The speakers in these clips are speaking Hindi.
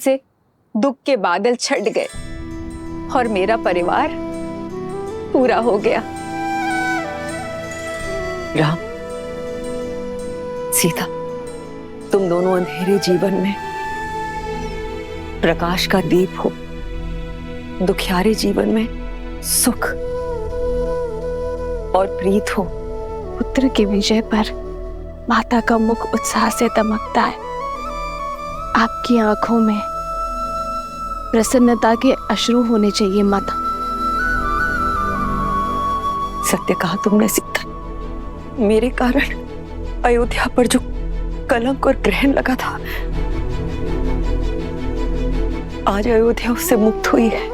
से दुख के बादल छट गए और मेरा परिवार पूरा हो गया। राम, सीता, तुम दोनों अंधेरे जीवन में प्रकाश का दीप हो, दुखियारे जीवन में सुख और प्रीत हो। पुत्र की विजय पर माता का मुख उत्साह से दमकता है। आपकी आंखों में प्रसन्नता के अश्रु होने चाहिए माता। सत्य कहा तुमने सीता। मेरे कारण अयोध्या पर जो कलंक और ग्रहण लगा था, आज अयोध्या उससे मुक्त हुई है।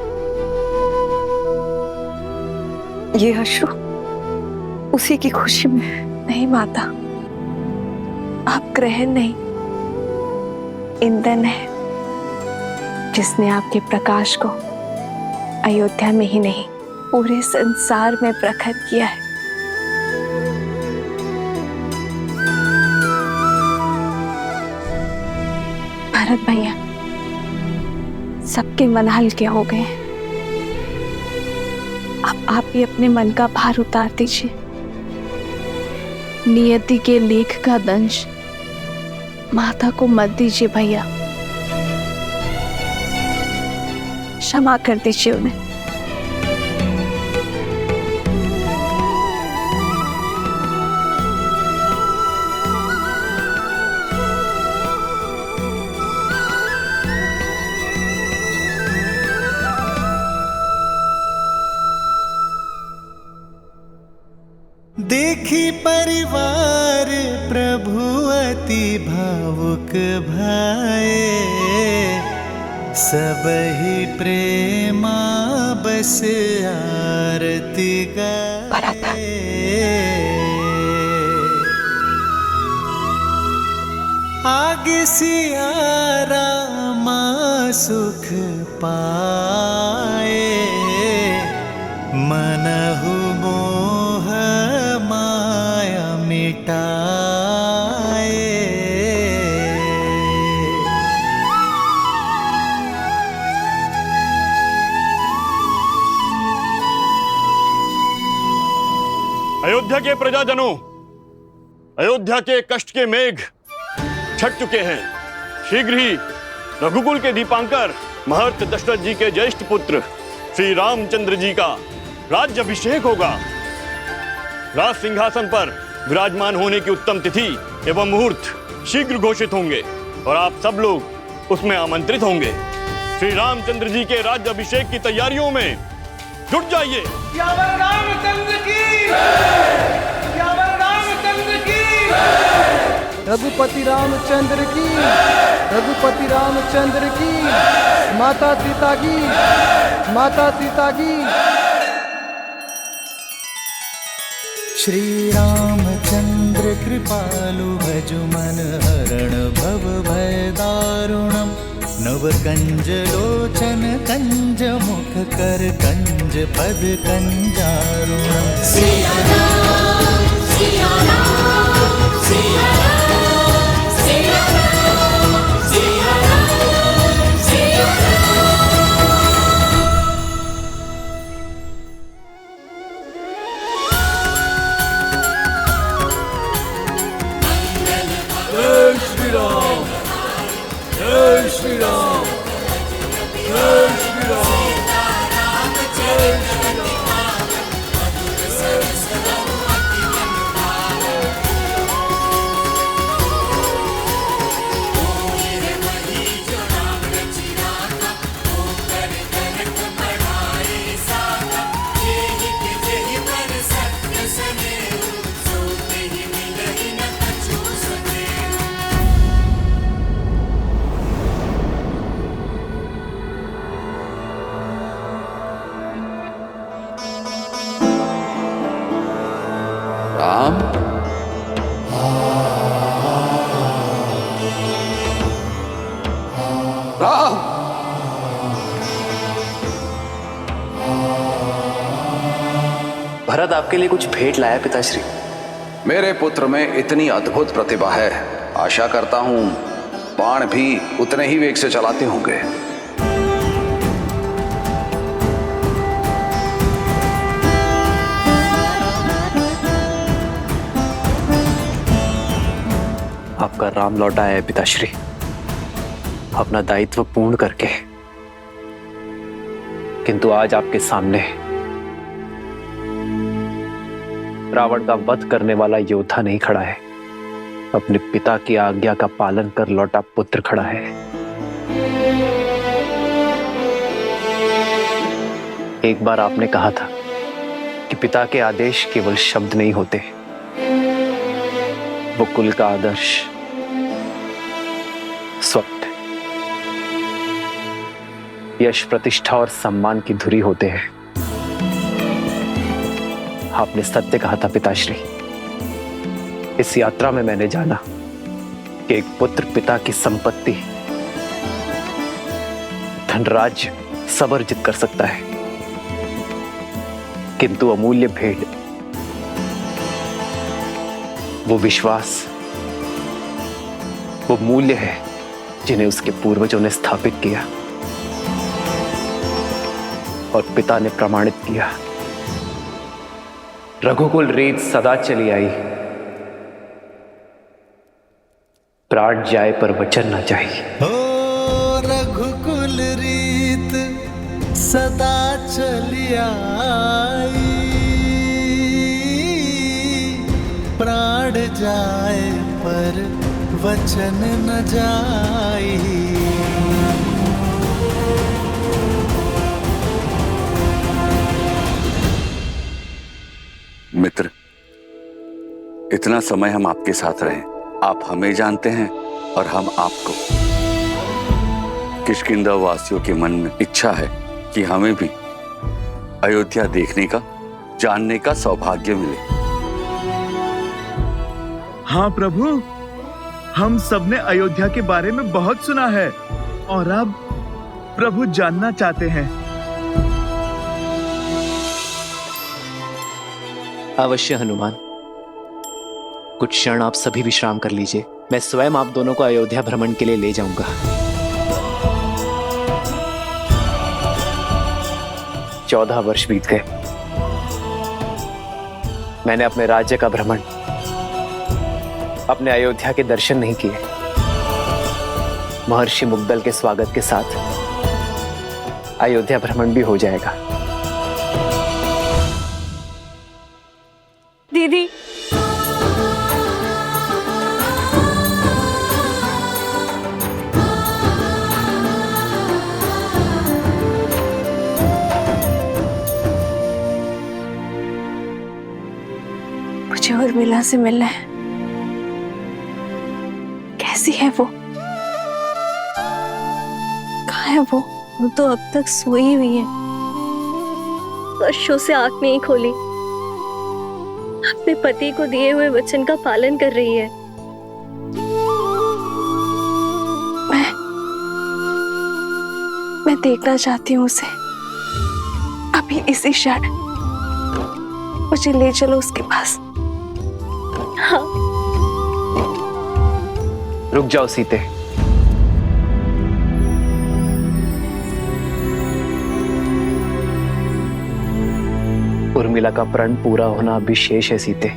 ये अश्रु उसी की खुशी में। नहीं माता, आप ग्रहण नहीं, ईंधन है जिसने आपके प्रकाश को अयोध्या में ही नहीं पूरे संसार में प्रखर किया है। भरत भैया, सबके मन हल्के हो गए हैं। अब आप भी अपने मन का भार उतार दीजिए। नियति के लेख का दंश माता को मत दीजिए भैया, क्षमा कर दीजिए उन्हें। देखी परिवार प्रभु अति भावुक भाए, सबहि प्रेमा बस आरती गाए। आगे सिया रामा सुख पाए, मनहु मोह माया मिटाए। अयोध्या के प्रजाजनों, अयोध्या के कष्ट के मेघ छट चुके हैं। शीघ्र ही रघुकुल के दीपांकर महर्षि दशरथ जी के ज्येष्ठ पुत्र श्री रामचंद्र जी का राज्याभिषेक होगा। राज सिंहासन पर विराजमान होने की उत्तम तिथि एवं मुहूर्त शीघ्र घोषित होंगे और आप सब लोग उसमें आमंत्रित होंगे। श्री रामचंद्र जी के राज्याभिषेक की तैयारियों में जुट जाइए। रामचंद्र की, रामचंद्र की, रघुपति रामचंद्र की, रघुपति रामचंद्र की, माता सीता की, माता सीता की। श्री रामचंद्र कृपालु भजु मन हरण भव भय दारुणम। नव कंज लोचन कंज मुख कर कंज पद कंजारुणम। सिया राम, सिया राम, सिया राम, सिया राम, सिया राम, सिया जय श्री राम, जय श्री राम, जय श्री राम, जय श्री राम। राम, राम, भरत आपके लिए कुछ भेंट लाया पिताश्री। मेरे पुत्र में इतनी अद्भुत प्रतिभा है, आशा करता हूं बाण भी उतने ही वेग से चलाते होंगे। आपका राम लौटा है पिताश्री, अपना दायित्व पूर्ण करके। किंतु आज आपके सामने रावण का वध करने वाला योद्धा नहीं खड़ा है, अपने पिता की आज्ञा का पालन कर लौटा पुत्र खड़ा है। एक बार आपने कहा था कि पिता के आदेश केवल शब्द नहीं होते, वो कुल का आदर्श स्वप्न, यश, प्रतिष्ठा और सम्मान की धुरी होते हैं। आपने सत्य कहा था पिताश्री। इस यात्रा में मैंने जाना कि एक पुत्र पिता की संपत्ति, धनराज्य सब अर्जित कर सकता है, किंतु अमूल्य भेंट, वो विश्वास, वो मूल्य है जिन्हें उसके पूर्वजों ने स्थापित किया और पिता ने प्रमाणित किया। रघुकुल रीत सदा चली आई, प्राण जाए पर वचन न जाए। ओ रघुकुल रीत सदा चली आई, प्राण जाए पर वचन न जाई। मित्र, इतना समय हम आपके साथ रहे, आप हमें जानते हैं और हम आपको। किष्किंधा वासियों के मन में इच्छा है कि हमें भी अयोध्या देखने का, जानने का सौभाग्य मिले। हाँ प्रभु, हम सबने अयोध्या के बारे में बहुत सुना है और अब प्रभु जानना चाहते हैं। अवश्य हनुमान, कुछ क्षण आप सभी विश्राम कर लीजिए, मैं स्वयं आप दोनों को अयोध्या भ्रमण के लिए ले जाऊंगा। 14 वर्ष बीत गए, मैंने अपने राज्य का भ्रमण, अपने अयोध्या के दर्शन नहीं किए। महर्षि मुग्दल के स्वागत के साथ अयोध्या भ्रमण भी हो जाएगा। दीदी, मुझे उर्मिला से मिलना है। कैसी है वो? कहाँ है वो? वो तो अब तक सोई हुई है, वर्षों से आंख नहीं खोली, अपने पति को दिए हुए वचन का पालन कर रही है। मैं देखना चाहती हूँ उसे, अभी इसी क्षण। मुझे ले चलो उसके पास। हाँ। रुक जाओ सीते, उर्मिला का प्रण पूरा होना अभी शेष है सीते।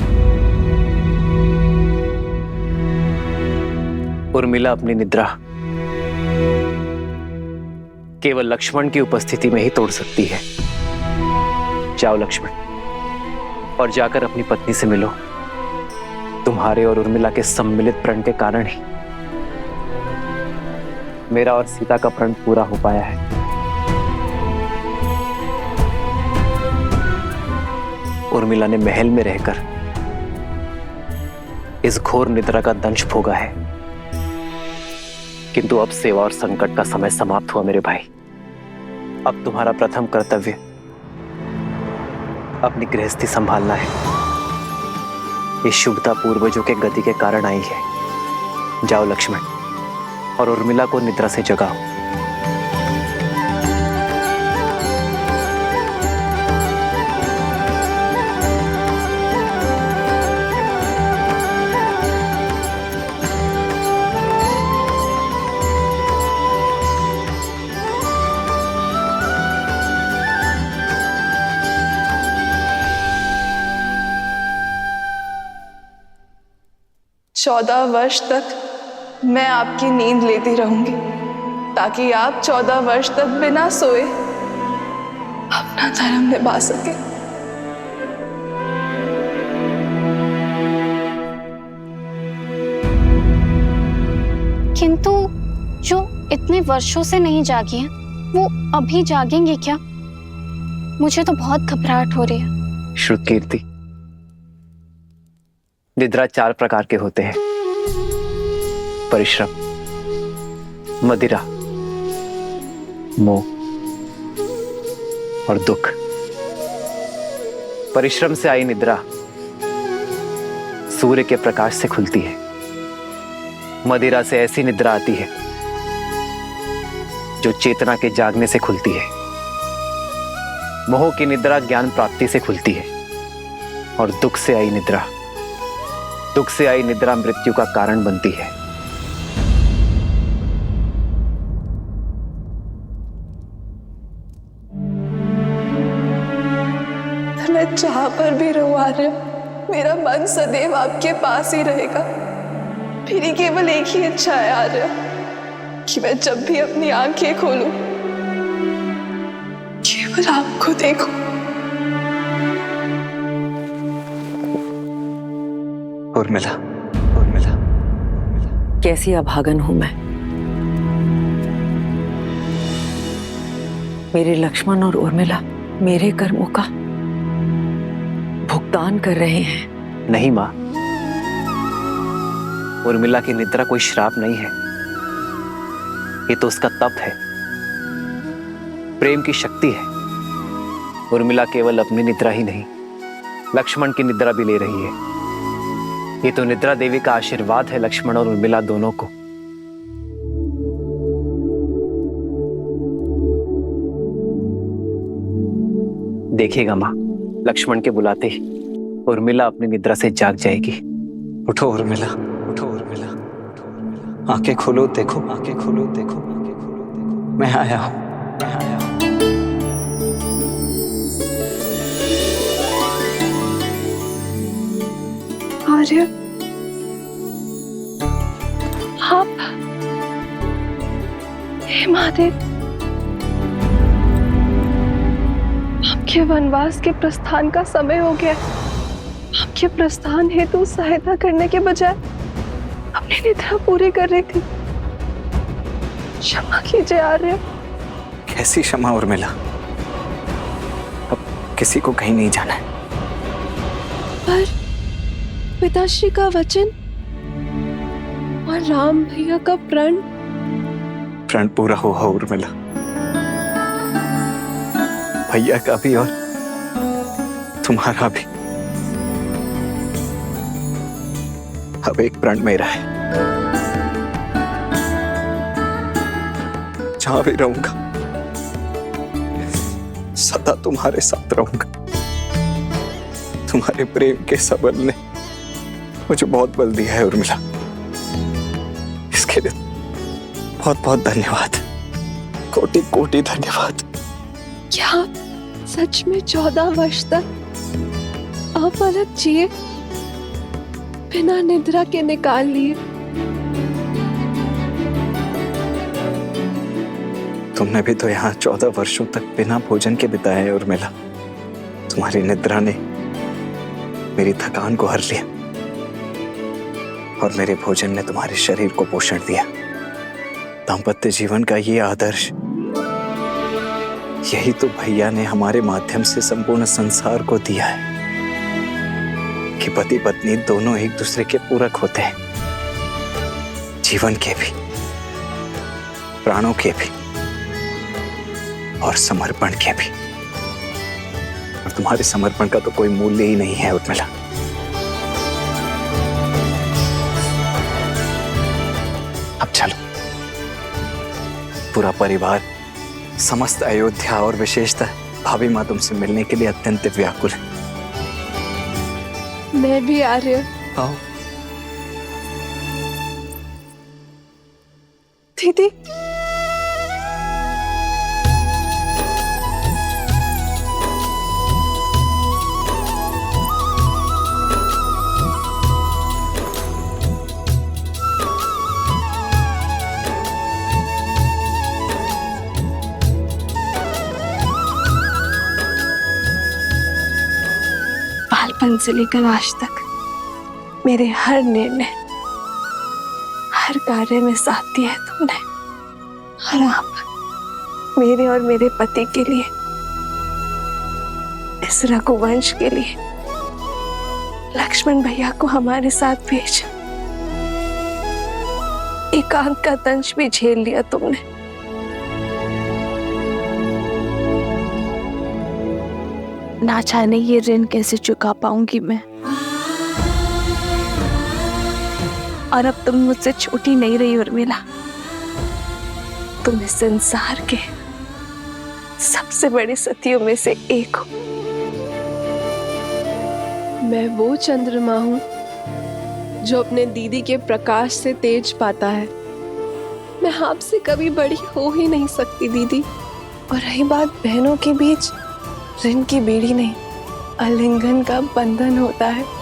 उर्मिला अपनी निद्रा केवल लक्ष्मण की उपस्थिति में ही तोड़ सकती है। जाओ लक्ष्मण, और जाकर अपनी पत्नी से मिलो। तुम्हारे और उर्मिला के सम्मिलित प्रण के कारण ही मेरा और सीता का प्रण पूरा हो पाया है। उर्मिला ने महल में रहकर इस घोर निद्रा का दंश भोगा है, किंतु अब सेवा और संकट का समय समाप्त हुआ मेरे भाई। अब तुम्हारा प्रथम कर्तव्य अपनी गृहस्थी संभालना है। ये शुभता पूर्वजों के गति के कारण आई है। जाओ लक्ष्मण, और उर्मिला को निद्रा से जगाओ। 14 वर्ष तक मैं आपकी नींद लेती रहूंगी ताकि आप 14 वर्ष तक बिना सोए अपना धर्म निभा सके। किंतु जो इतने वर्षों से नहीं जागी हैं, वो अभी जागेंगे क्या? मुझे तो बहुत घबराहट हो रही है। श्रुतकीर्ति, निद्रा 4 प्रकार के होते हैं: परिश्रम, मदिरा, मोह और दुख। परिश्रम से आई निद्रा सूर्य के प्रकाश से खुलती है। मदिरा से ऐसी निद्रा आती है जो चेतना के जागने से खुलती है। मोह की निद्रा ज्ञान प्राप्ति से खुलती है। और दुख से आई निद्रा मृत्यु का कारण बनती है। मैं जहां पर भी रहूं आर्य, मेरा मन सदैव आपके पास ही रहेगा। मेरी केवल एक ही इच्छा है आर्य, कि मैं जब भी अपनी आंखें खोलूं केवल आपको देखूं। उर्मिला, कैसी अभागन हूं मैं। मेरे लक्ष्मण और उर्मिला मेरे कर्मों का भुगतान कर रहे हैं। नहीं मां, उर्मिला की निद्रा कोई श्राप नहीं है। ये तो उसका तप है, प्रेम की शक्ति है। उर्मिला केवल अपनी निद्रा ही नहीं, लक्ष्मण की निद्रा भी ले रही है। ये तो निद्रा देवी का आशीर्वाद है लक्ष्मण और उर्मिला दोनों को। देखिएगा मां, लक्ष्मण के बुलाते ही उर्मिला अपनी निद्रा से जाग जाएगी। उठो उर्मिला, आंखें खोलो, देखो, मैं आया हूं। आर्य, आप, हे महादेव, आपके वनवास के प्रस्थान का समय हो गया। आपके प्रस्थान हेतु सहायता करने के बजाय अपनी निद्रा पूरी कर रही थी। क्षमा कीजिए आर्य। कैसी क्षमा उर्मिला, अब किसी को कहीं नहीं जाना है। पर पिताश्री का वचन और राम भैया का प्रण पूरा हुआ उर्मिला, भैया का भी और तुम्हारा भी। अब एक प्रण मेरा है, जहां भी रहूंगा सदा तुम्हारे साथ रहूंगा। तुम्हारे प्रेम के सबल ने मुझे बहुत बल दिया है उर्मिला, इसके लिए बहुत बहुत धन्यवाद, कोटि कोटि धन्यवाद। क्या सच में 14 वर्ष तक आप अलग जिए बिना निद्रा के निकाल लिए? तुमने भी तो यहाँ 14 वर्षों तक बिना भोजन के बिताए हैं उर्मिला। तुम्हारी निद्रा ने मेरी थकान को हर लिया और मेरे भोजन ने तुम्हारे शरीर को पोषण दिया। दाम्पत्य जीवन का ये आदर्श, यही तो भैया ने हमारे माध्यम से संपूर्ण संसार को दिया है कि पति पत्नी दोनों एक दूसरे के पूरक होते हैं, जीवन के भी, प्राणों के भी और समर्पण के भी। और तुम्हारे समर्पण का तो कोई मूल्य ही नहीं है उर्मिला। अब चलो, पूरा परिवार, समस्त अयोध्या और विशेषतः भाभी माँ तुमसे मिलने के लिए अत्यंत व्याकुल है। मैं भी आर्य। आओ। दीदी, बचपन से लेकर आज तक मेरे हर निर्णय, हर कार्य में साथ दिया है तुमने। और आप मेरे और मेरे पति के लिए, इस रघुवंश के लिए लक्ष्मण भैया को हमारे साथ भेजा। एकांत का दंश भी झेल लिया तुमने। ना जाने ये ऋण कैसे चुका पाऊंगी मैं। और अब तुम मुझसे छोटी नहीं रही उर्मिला, तुम इस संसार के सबसे बड़ी सतियों में से एक हो। मैं वो चंद्रमा हूं जो अपने दीदी के प्रकाश से तेज पाता है। मैं आपसे कभी बड़ी हो ही नहीं सकती दीदी। और रही बात बहनों के बीच, ऋण की बेड़ी नहीं, आलिंगन का बंधन होता है।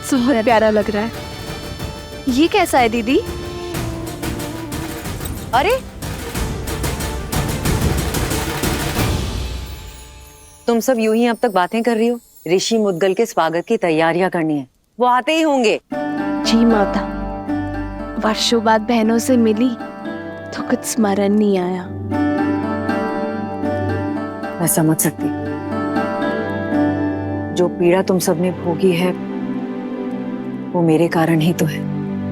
बहुत प्यारा लग रहा है। ये कैसा है दीदी? अरे तुम सब यूं ही अब तक बातें कर रही हो। ऋषि मुद्गल के स्वागत की तैयारियां करनी है, वो आते ही होंगे। जी माता, वर्षों बाद बहनों से मिली तो कुछ स्मरण नहीं आया। मैं समझ सकती, जो पीड़ा तुम सबने भोगी है वो मेरे कारण ही तो है।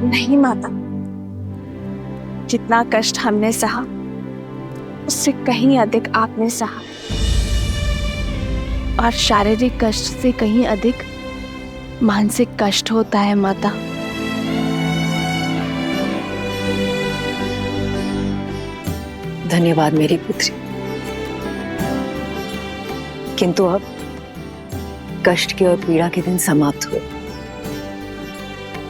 नहीं माता, जितना कष्ट हमने सहा उससे कहीं अधिक आपने सहा, और शारीरिक कष्ट से कहीं अधिक मानसिक कष्ट होता है माता। धन्यवाद मेरी पुत्री, किंतु अब कष्ट के और पीड़ा के दिन समाप्त हुए।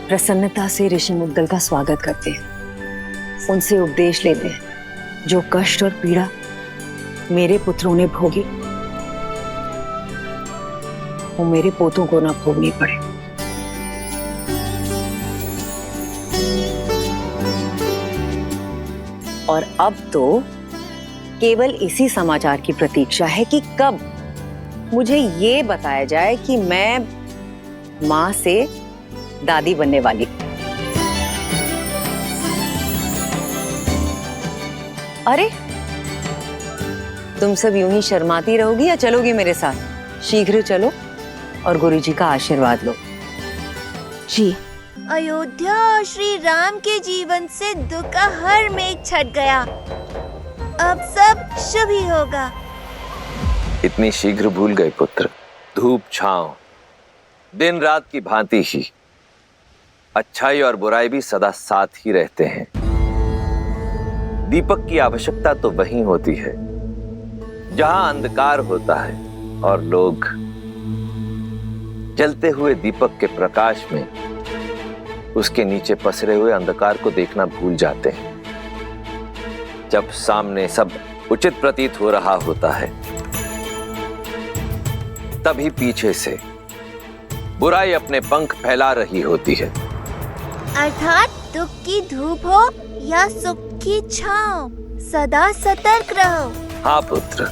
प्रसन्नता से ऋषि मुद्गल का स्वागत करते हैं, उनसे उपदेश लेते हैं। जो कष्ट और पीड़ा मेरे पुत्रों ने भोगी, वो मेरे पोतों को ना भोगनी पड़े। और अब तो केवल इसी समाचार की प्रतीक्षा है कि कब मुझे ये बताया जाए कि मैं मां से दादी बनने वाली। अरे तुम सब यूं ही शर्माती रहोगी या चलोगी मेरे साथ? शीघ्र चलो और गुरुजी का आशीर्वाद लो। जी। अयोध्या और श्री राम के जीवन से दुख का हर मेघ छट गया। अब सब शुभ ही होगा। इतनी शीघ्र भूल गए पुत्र? धूप छांव दिन रात की भांति ही अच्छाई और बुराई भी सदा साथ ही रहते हैं। दीपक की आवश्यकता तो वहीं होती है जहां अंधकार होता है, और लोग जलते हुए दीपक के प्रकाश में उसके नीचे पसरे हुए अंधकार को देखना भूल जाते हैं। जब सामने सब उचित प्रतीत हो रहा होता है, तभी पीछे से बुराई अपने पंख फैला रही होती है। अर्थात दुख की धूप हो या सुख की छांव, सदा सतर्क रहो। हाँ पुत्र,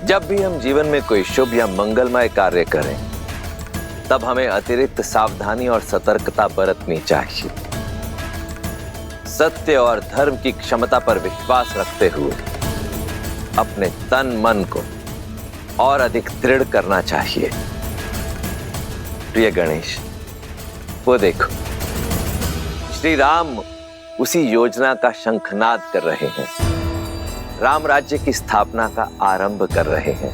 जब भी हम जीवन में कोई शुभ या मंगलमय कार्य करें, तब हमें अतिरिक्त सावधानी और सतर्कता बरतनी चाहिए। सत्य और धर्म की क्षमता पर विश्वास रखते हुए अपने तन मन को और अधिक दृढ़ करना चाहिए। प्रिय गणेश, वो देखो, श्री राम उसी योजना का शंखनाद कर रहे हैं। राम राज्य की स्थापना का आरंभ कर रहे हैं।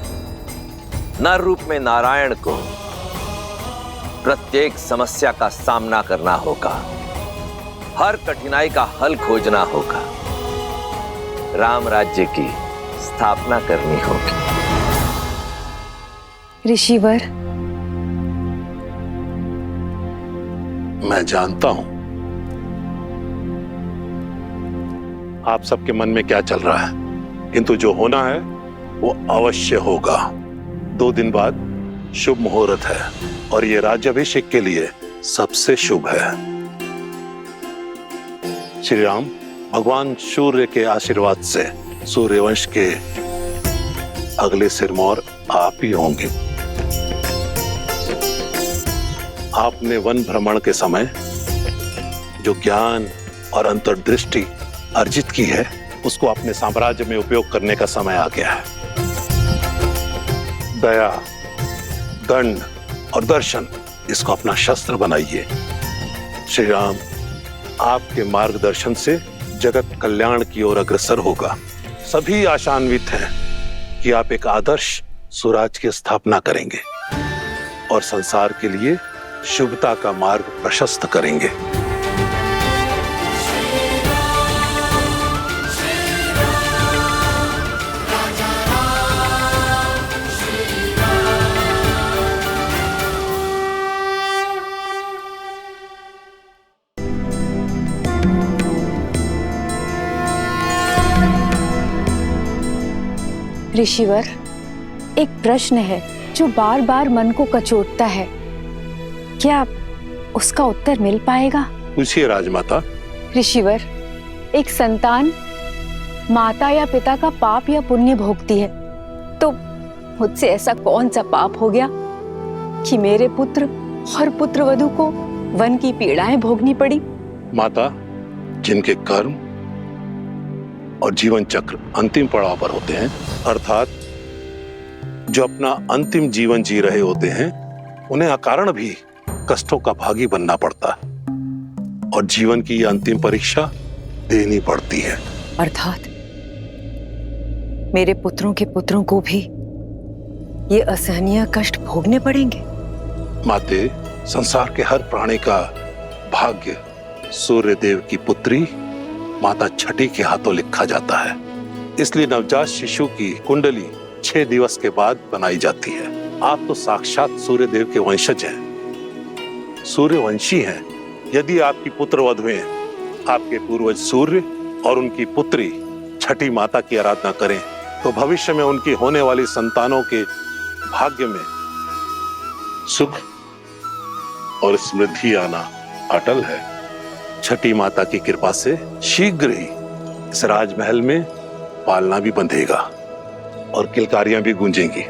नर रूप में नारायण को प्रत्येक समस्या का सामना करना होगा, हर कठिनाई का हल खोजना होगा, राम राज्य की स्थापना करनी होगी। ऋषिवर, मैं जानता हूं आप सबके मन में क्या चल रहा है, किंतु जो होना है वो अवश्य होगा। 2 दिन बाद शुभ मुहूर्त है और ये राज्याभिषेक के लिए सबसे शुभ है। श्री राम, भगवान सूर्य के आशीर्वाद से सूर्यवंश के अगले सिरमौर आप ही होंगे। आपने वन भ्रमण के समय जो ज्ञान और अंतर्दृष्टि अर्जित की है, उसको अपने साम्राज्य में उपयोग करने का समय आ गया है। दया, दंड और दर्शन, इसको अपना शस्त्र बनाइए। श्री राम, आपके मार्गदर्शन से जगत कल्याण की ओर अग्रसर होगा। सभी आशान्वित हैं कि आप एक आदर्श स्वराज्य की स्थापना करेंगे और संसार के लिए शुभता का मार्ग प्रशस्त करेंगे। ऋषिवर, एक प्रश्न है जो बार बार मन को कचोटता है। क्या उसका उत्तर मिल पाएगा? पूछिए राजमाता। ऋषिवर, एक संतान माता या पिता का पाप या पुण्य भोगती है, तो मुझसे ऐसा कौन सा पाप हो गया कि मेरे पुत्र और पुत्रवधू को वन की पीड़ाएं भोगनी पड़ी? माता, जिनके कर्म और जीवन चक्र अंतिम पड़ाव पर होते हैं, अर्थात जो अपना अंतिम जीवन जी रहे होते हैं, उन्हें अकारण भी कष्टों का भागी बनना पड़ता है और जीवन की यह अंतिम परीक्षा देनी पड़ती है। अर्थात मेरे पुत्रों के पुत्रों को भी ये असहनीय कष्ट भोगने पड़ेंगे। माते, संसार के हर प्राणी का भाग्य सूर्य देव की पुत्री माता छठी के हाथों लिखा जाता है। इसलिए नवजात शिशु की कुंडली 6 दिवस के बाद बनाई जाती है। आप तो साक्षात सूर्य देव के वंशज हैं, सूर्यवंशी हैं। यदि आपकी पुत्र वधुएं आपके पूर्वज सूर्य और उनकी पुत्री छठी माता की आराधना करें, तो भविष्य में उनकी होने वाली संतानों के भाग्य में सुख और समृद्धि आना अटल है। छठी माता की कृपा से शीघ्र ही इस राजमहल में पालना भी बंधेगा और किलकारियां भी गूंजेंगी।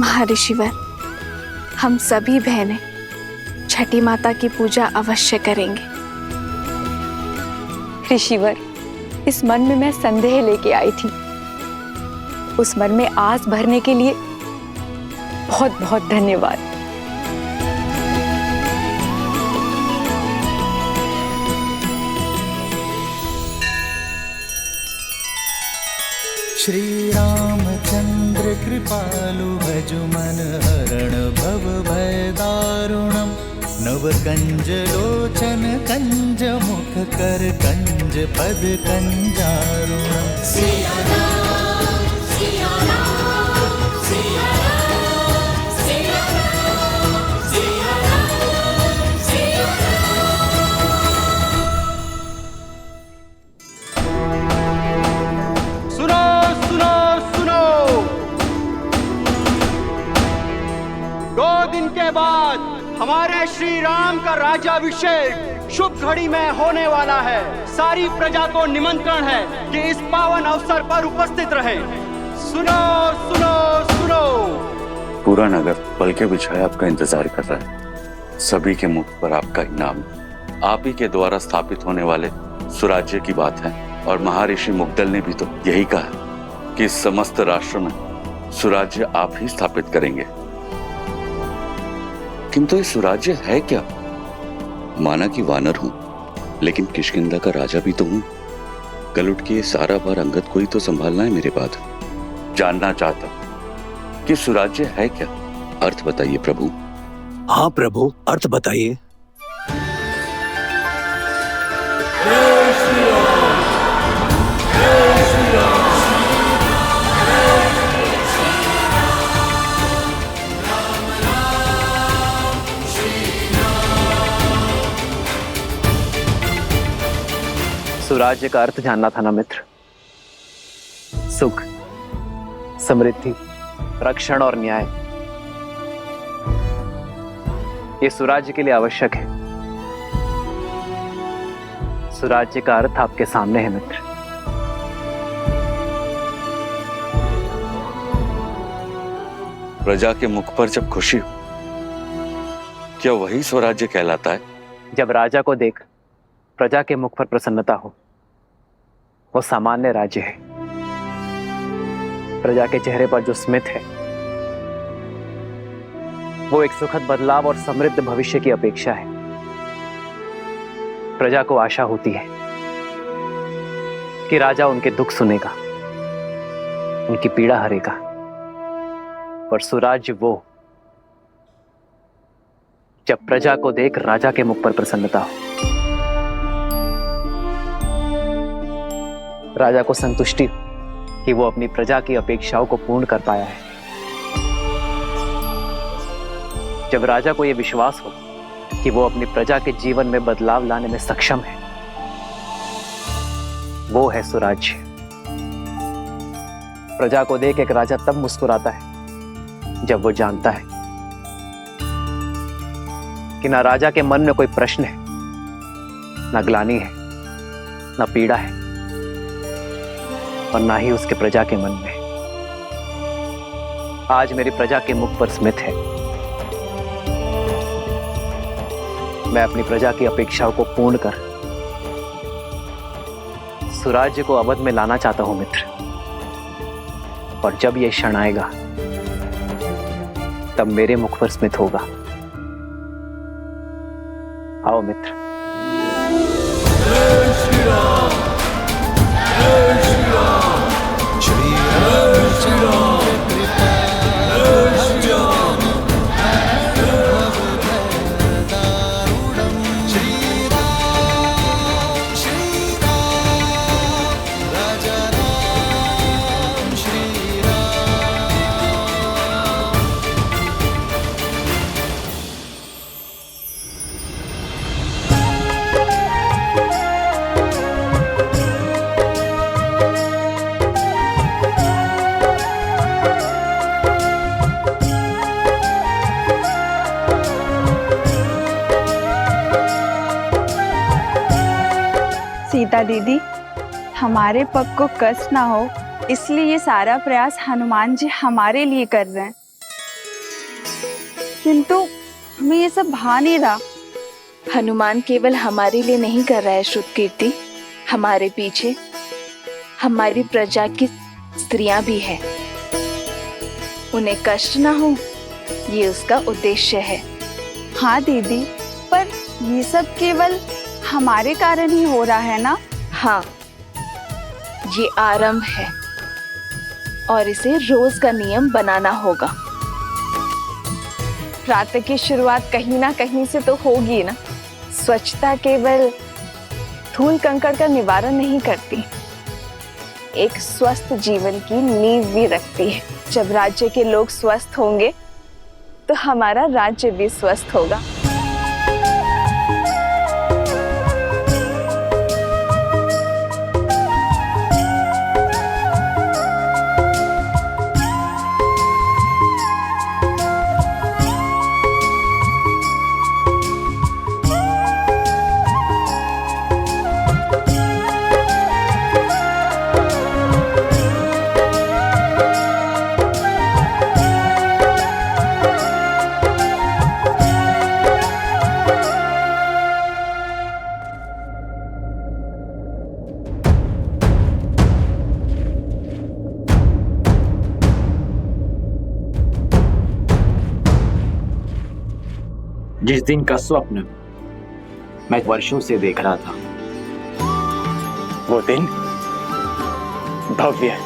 महर्षिवर, हम सभी बहनें छठी माता की पूजा अवश्य करेंगे। ऋषिवर, इस मन में मैं संदेह लेके आई थी, उस मन में आस भरने के लिए बहुत बहुत धन्यवाद। श्री रामचंद्र कृपालु भजु मन हरण भव भय दारुणम। नव कंज लोचन कंज मुख कर कंज पद कंजारुणम। सिया राम, सिया राम, सिया राम, सिया राम, सिया राम, सिया राम। सुनो सुनो सुनो, 2 दिन के बाद हमारे श्री राम का राज्याभिषेक शुभ घड़ी में होने वाला है। सारी प्रजा को निमंत्रण है कि इस पावन अवसर पर उपस्थित रहे। सुनो सुनो सुनो। पूरा नगर पलके बिछाए आपका इंतजार कर रहा है। सभी के मुख पर आपका ही नाम, आप ही के द्वारा स्थापित होने वाले स्वराज्य की बात है। और महर्षि मुग्दल ने भी तो यही कहा कि इस समस्त राष्ट्र में स्वराज्य आप ही स्थापित करेंगे। किंतु ये स्वराज्य है क्या? माना कि वानर हूं, लेकिन किष्किंधा का राजा भी तो हूं। कल उठ के ये सारा भार अंगद को ही तो संभालना है मेरे बाद। जानना चाहता कि स्वराज्य है क्या? अर्थ बताइए प्रभु। हाँ प्रभु, अर्थ बताइए। जय श्री राम, जय श्री सुराज्य का अर्थ जानना था ना मित्र। सुख, समृद्धि, रक्षण और न्याय, ये सुराज्य के लिए आवश्यक है। सुराज्य का अर्थ आपके सामने है मित्र। प्रजा के मुख पर जब खुशी हो, क्या वही स्वराज्य कहलाता है? जब राजा को देख प्रजा के मुख पर प्रसन्नता हो, वो सामान्य राज्य है। प्रजा के चेहरे पर जो स्मित है, वो एक सुखद बदलाव और समृद्ध भविष्य की अपेक्षा है। प्रजा को आशा होती है कि राजा उनके दुख सुनेगा, उनकी पीड़ा हरेगा। पर सुराज्य वो जब प्रजा को देख राजा के मुख पर प्रसन्नता हो, राजा को संतुष्टि हो कि वो अपनी प्रजा की अपेक्षाओं को पूर्ण कर पाया है। जब राजा को यह विश्वास हो कि वो अपनी प्रजा के जीवन में बदलाव लाने में सक्षम है, वो है सुराज्य। प्रजा को देख एक राजा तब मुस्कुराता है जब वो जानता है कि ना राजा के मन में कोई प्रश्न है, ना ग्लानि है, ना पीड़ा है, और ना ही उसके प्रजा के मन में। आज मेरी प्रजा के मुख पर स्मित है। मैं अपनी प्रजा की अपेक्षाओं को पूर्ण कर सुराज्य को अवध में लाना चाहता हूं मित्र। और जब यह क्षण आएगा, तब मेरे मुख पर स्मित होगा। आओ मित्र। जय श्री राम, जय श्री राम, जय श्री राम, जय श्री राम, सीता दीदी, हमारे पग को कष्ट ना हो, इसलिए ये सारा प्रयास हनुमान जी हमारे लिए कर रहे हैं। किंतु हमें ये सब भा नहीं रहा। हनुमान केवल हमारे लिए नहीं कर रहा है श्रुतकीर्ति, हमारे पीछे हमारी प्रजा की स्त्रियां भी हैं। उन्हें कष्ट ना हो, ये उसका उद्देश्य है। हाँ दीदी, पर ये सब केवल हमारे कारण ही हो रहा है ना? हाँ, ये आरंभ है और इसे रोज का नियम बनाना होगा। प्रातः की शुरुआत कहीं ना कहीं से तो होगी ना। स्वच्छता केवल धूल कंकड़ का निवारण नहीं करती, एक स्वस्थ जीवन की नींव भी रखती है। जब राज्य के लोग स्वस्थ होंगे तो हमारा राज्य भी स्वस्थ होगा। जिस दिन का स्वप्न मैं वर्षों से देख रहा था, वो दिन भव्य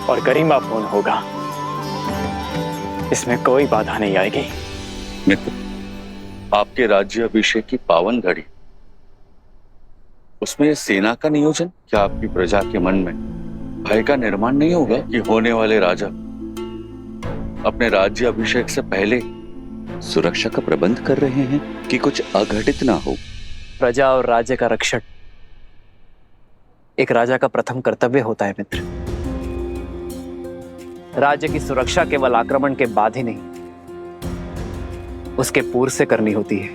और गरिमापूर्ण होगा। इसमें कोई बाधा नहीं आएगी। मित्र, आपके राज्य अभिषेक की पावन घड़ी, उसमें सेना का नियोजन, क्या आपकी प्रजा के मन में भय का निर्माण नहीं होगा कि होने वाले राजा अपने राज्य अभिषेक से पहले सुरक्षा का प्रबंध कर रहे हैं कि कुछ अघटित ना हो? प्रजा और राज्य का रक्षण एक राजा का प्रथम कर्तव्य होता है मित्र। राज्य की सुरक्षा केवल आक्रमण के बाद ही नहीं, उसके पूर्व से करनी होती है।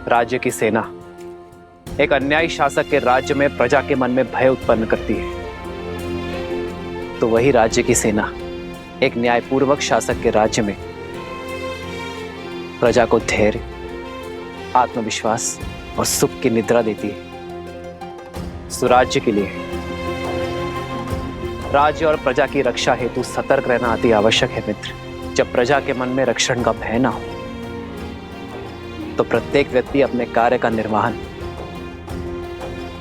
राज्य की सेना एक अन्यायी शासक के राज्य में प्रजा के मन में भय उत्पन्न करती है, तो वही राज्य की सेना एक न्यायपूर्वक शासक के राज्य में प्रजा को धैर्य, आत्मविश्वास और सुख की निद्रा देती है। सुराज्य के लिए राज्य और प्रजा की रक्षा हेतु सतर्क रहना अति आवश्यक है मित्र। जब प्रजा के मन में रक्षण का भय ना हो तो प्रत्येक व्यक्ति अपने कार्य का निर्वहन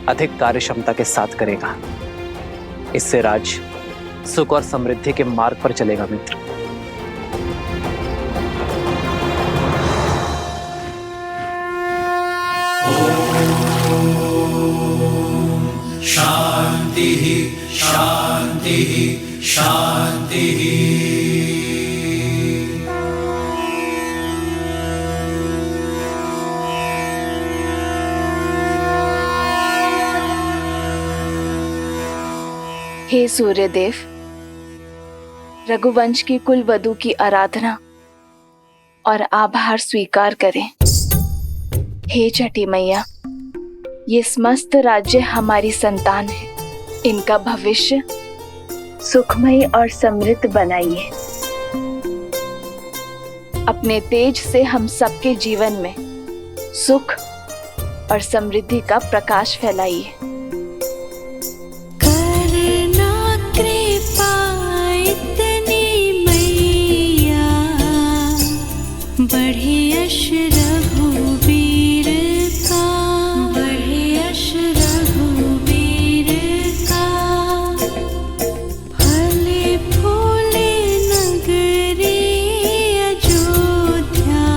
अधिक कार्यक्षमता के साथ करेगा। इससे राज्य सुख और समृद्धि के मार्ग पर चलेगा मित्र। शांति शांति शांति। हे सूर्यदेव, रघुवंश की कुल वधु की आराधना और आभार स्वीकार करें। हे छठी मैया, ये समस्त राज्य हमारी संतान है, इनका भविष्य सुखमय और समृद्ध बनाइए। अपने तेज से हम सबके जीवन में सुख और समृद्धि का प्रकाश फैलाइए। करना कृपा इतनी मैया, बढ़े यश रघुवीर का, बढ़े यश रघुवीर का। फले फूले नगरी अयोध्या,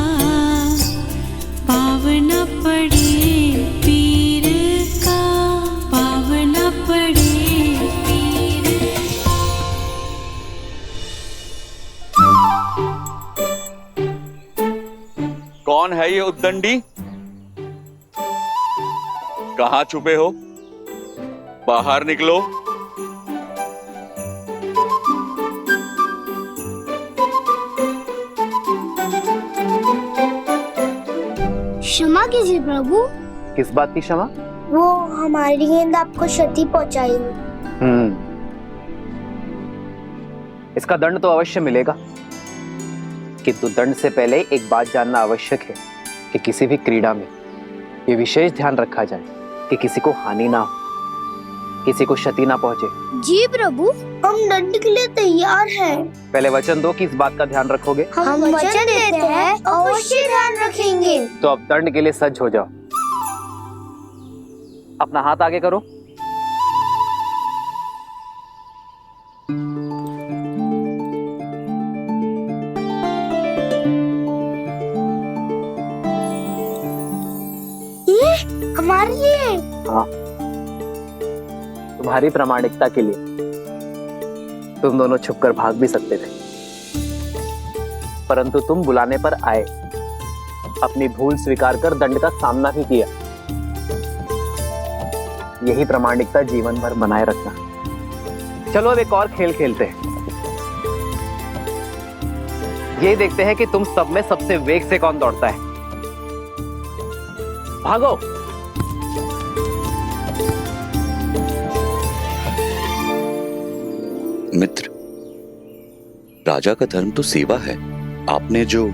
पावन पड़े पीर का, पावन पड़े पीर। कौन है ये उद्दंडी? कहाँ छुपे हो? बाहर निकलो। क्षमा कीजिए प्रभु। किस बात की क्षमा? वो हमारी गेंद आपको क्षति पहुंचाई। इसका दंड तो अवश्य मिलेगा, किंतु दंड से पहले एक बात जानना आवश्यक है कि किसी भी क्रीड़ा में ये विशेष ध्यान रखा जाए कि किसी को हानि ना हो, किसी को क्षति ना पहुंचे। जी प्रभु, हम दंड के लिए तैयार हैं। पहले वचन दो कि इस बात का ध्यान रखोगे। हम वचन देते हैं, अवश्य ध्यान रखेंगे। तो अब दंड के लिए सज्ज हो जाओ। अपना हाथ आगे करो। ये हमारे लिए। हाँ, तुम्हारी प्रामाणिकता के लिए तुम दोनों छुपकर भाग भी सकते थे, परंतु तुम बुलाने पर आए, अपनी भूल स्वीकार कर दंड का सामना भी किया। यही प्रामाणिकता जीवन भर बनाए रखना। चलो अब एक और खेल खेलते हैं। ये देखते हैं कि तुम सब में सबसे वेग से कौन दौड़ता है। भागो। मित्र, राजा का धर्म तो सेवा है। आपने जो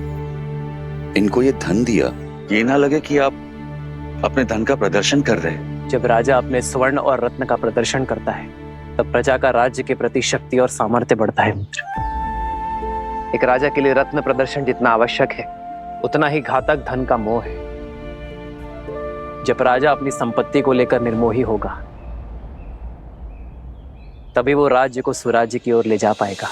इनको ये धन दिया, ये ना लगे कि आप अपने धन का प्रदर्शन कर रहे हैं। जब राजा अपने स्वर्ण और रत्न का प्रदर्शन करता है, तब प्रजा का राज्य के प्रति शक्ति और सामर्थ्य बढ़ता है मित्र। एक राजा के लिए रत्न प्रदर्शन जितना आवश्यक है, उतना ही घातक धन का मोह है। जब राजा अपनी संपत्ति को लेकर निर्मोही होगा, तभी वो राज्य को सुराज्य की ओर ले जा पाएगा।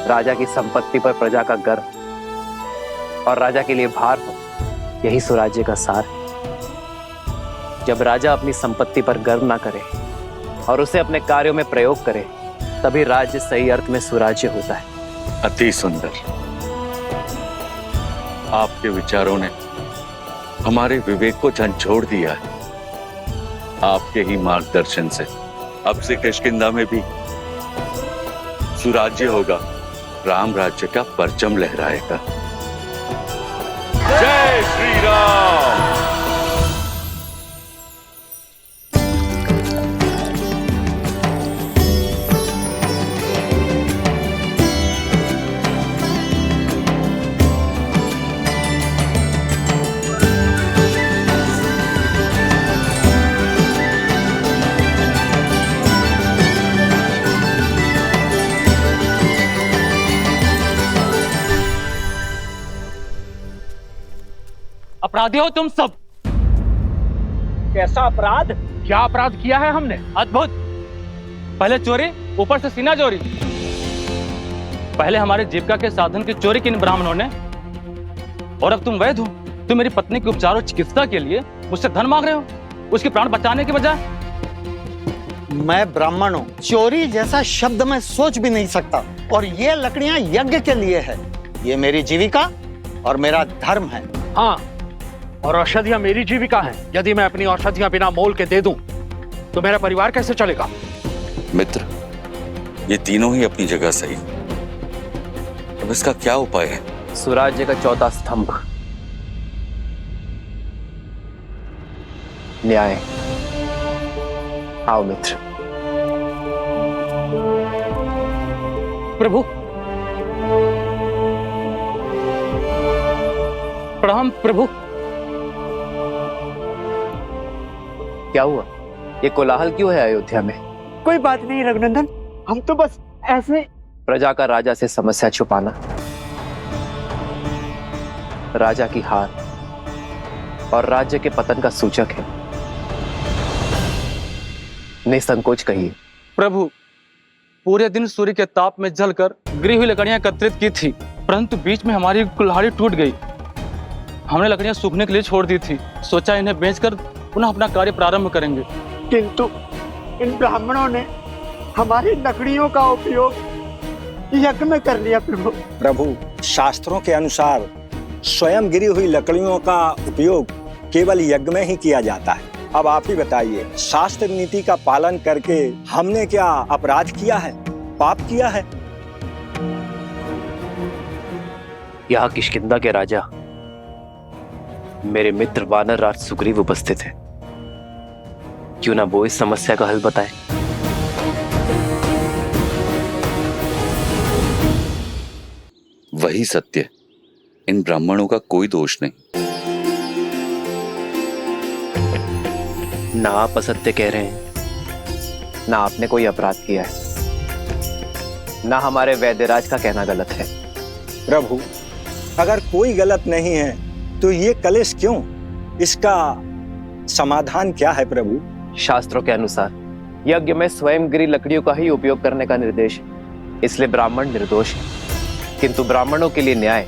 राजा की संपत्ति पर प्रजा का गर्व और राजा के लिए भार हो, यही सुराज्य का सार है। जब राजा अपनी संपत्ति पर गर्व ना करे और उसे अपने कार्यों में प्रयोग करे, तभी राज्य सही अर्थ में सुराज्य होता है। अति सुंदर। आपके विचारों ने हमारे विवेक को झंझोड़ दिया है। आपके ही मार्गदर्शन से अब से किष्किंधा में भी सुराज्य होगा, राम राज्य का परचम लहराएगा। जय श्री राम। अपराधी हो तुम सब। कैसा अपराध? क्या अपराध किया है हमने? अद्भुत। पहले चोरी, ऊपर से सीना चोरी। पहले हमारे जीविका के साधन की चोरी की इन ब्राह्मणों ने, और अब तुम वैध हो। तुम मेरी पत्नी के उपचार और चिकित्सा के लिए मुझसे धन मांग रहे हो, उसके प्राण बचाने के बजाय। मैं ब्राह्मण हूँ, चोरी जैसा शब्द मैं सोच भी नहीं सकता। और ये लकड़ियां यज्ञ के लिए है। ये मेरी जीविका और मेरा धर्म है। हाँ, और औषधियां मेरी जीविका हैं। यदि मैं अपनी औषधियां बिना मोल के दे दूं तो मेरा परिवार कैसे चलेगा? मित्र, ये तीनों ही अपनी जगह सही। अब इसका क्या उपाय है? सुराज्य का चौथा स्तंभ, न्याय। आओ मित्र। प्रभु, प्रणाम प्रभु। क्या हुआ? ये कोलाहल क्यों है अयोध्या में? कोई बात नहीं रघुनंदन, हम तो बस ऐसे। प्रजा का राजा से समस्या छुपाना राजा की हार और राज्य के पतन का सूचक है। निसंकोच कहिए। प्रभु, पूरे दिन सूर्य के ताप में जलकर गिरी हुई लकड़ियां एकत्रित की थी, परंतु बीच में हमारी कुल्हाड़ी टूट गई। हमने लकड़ियां सूखने के लिए छोड़ दी थी। सोचा इन्हें बेचकर पुनः अपना कार्य प्रारंभ करेंगे, किंतु इन ब्राह्मणों ने हमारी लकड़ियों का उपयोग यज्ञ में कर लिया। प्रभु, शास्त्रों के अनुसार स्वयं गिरी हुई लकड़ियों का उपयोग केवल यज्ञ में ही किया जाता है। अब आप ही बताइए, शास्त्र नीति का पालन करके हमने क्या अपराध किया है, पाप किया है? यहाँ किष्किंधा के राजा मेरे मित्र वानर राज सुग्रीव उपस्थित है। क्यों ना वो इस समस्या का हल बताए। वही सत्य, इन ब्राह्मणों का कोई दोष नहीं। ना आप असत्य कह रहे हैं, ना आपने कोई अपराध किया है, ना हमारे वैद्यराज का कहना गलत है। प्रभु, अगर कोई गलत नहीं है तो ये कलेश क्यों? इसका समाधान क्या है प्रभु? शास्त्रों के अनुसार यज्ञ में स्वयं गिरी लकड़ियों का ही उपयोग करने का निर्देश है, इसलिए ब्राह्मण निर्दोष है। किंतु ब्राह्मणों के लिए न्याय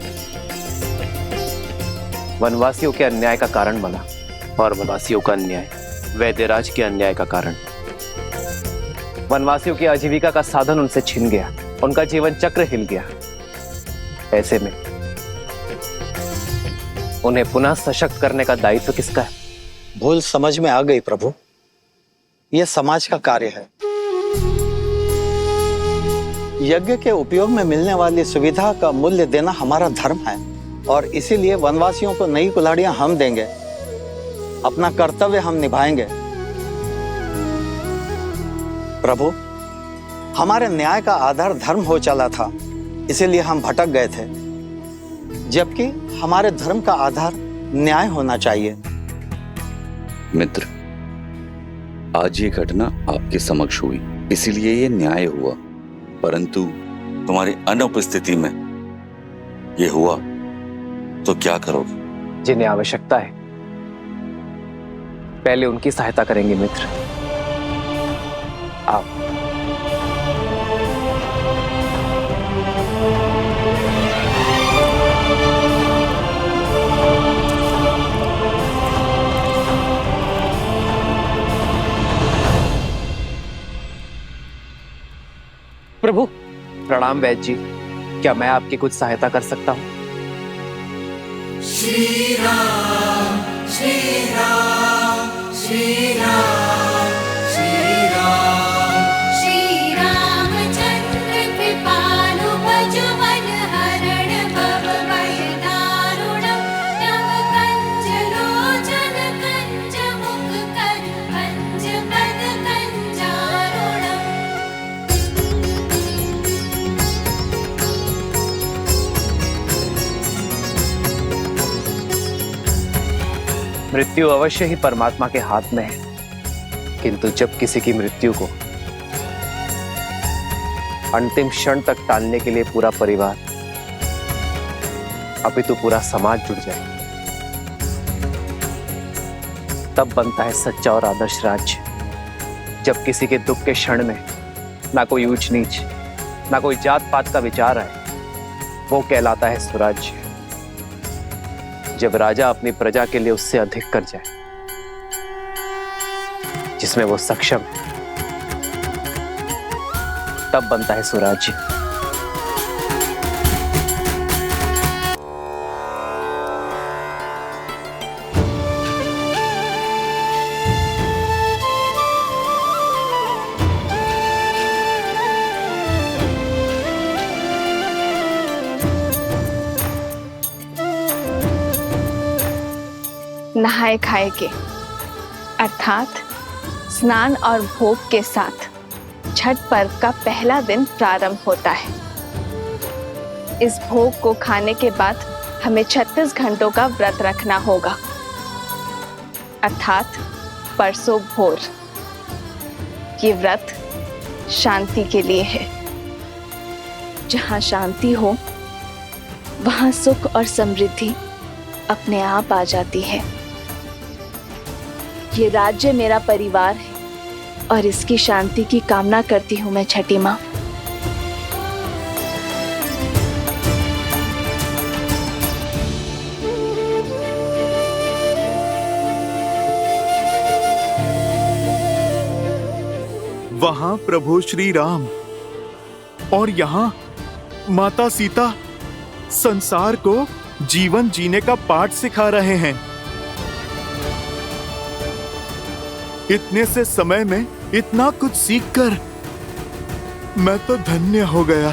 वनवासियों के अन्याय का कारण बना, और वनवासियों का अन्याय वैद्यराज के अन्याय का कारण। वनवासियों की आजीविका का साधन उनसे छिन गया, उनका जीवन चक्र हिल गया। ऐसे में उन्हें पुनः सशक्त करने का दायित्व किसका है? भूल समझ में आ गई प्रभु, यह समाज का कार्य है। यज्ञ के उपयोग में मिलने वाली सुविधा का मूल्य देना हमारा धर्म है, और इसीलिए वनवासियों को नई कुल्हाड़ियां हम देंगे। अपना कर्तव्य हम निभाएंगे। प्रभु, हमारे न्याय का आधार धर्म हो चला था, इसीलिए हम भटक गए थे, जबकि हमारे धर्म का आधार न्याय होना चाहिए। मित्र, आज ये घटना आपके समक्ष हुई, इसीलिए ये न्याय हुआ, परंतु तुम्हारी अनुपस्थिति में ये हुआ तो क्या करोगे? जिन्हें आवश्यकता है पहले उनकी सहायता करेंगे मित्र। आप प्रभु। प्रणाम वैद्य जी, क्या मैं आपकी कुछ सहायता कर सकता हूँ? श्री राम श्री राम श्री राम श्री राम। श्री रामचंद्र कृपालु भजो मन हरण भव भय दारुणम। नव कंज लोचन कंज मुख कर पंच पद कंजारुणम। मृत्यु अवश्य ही परमात्मा के हाथ में है, किंतु जब किसी की मृत्यु को अंतिम क्षण तक टालने के लिए पूरा परिवार, अपितु पूरा समाज जुट जाए, तब बनता है सच्चा और आदर्श राज्य। जब किसी के दुख के क्षण में ना कोई ऊंच नीच, ना कोई जात पात का विचार आए, वो कहलाता है स्वराज्य। जब राजा अपनी प्रजा के लिए उससे अधिक कर जाए, जिसमें वो सक्षम है, तब बनता है स्वराज्य। नहाए खाए के अर्थात स्नान और भोग के साथ छठ पर्व का पहला दिन प्रारंभ होता है। इस भोग को खाने के बाद हमें 36 घंटों का व्रत रखना होगा, अर्थात परसों भोर। ये व्रत शांति के लिए है। जहाँ शांति हो वहाँ सुख और समृद्धि अपने आप आ जाती है। ये राज्य मेरा परिवार है और इसकी शांति की कामना करती हूँ मैं छठी माँ। वहां प्रभु श्री राम और यहाँ माता सीता संसार को जीवन जीने का पाठ सिखा रहे हैं। इतने से समय में इतना कुछ सीखकर मैं तो धन्य हो गया।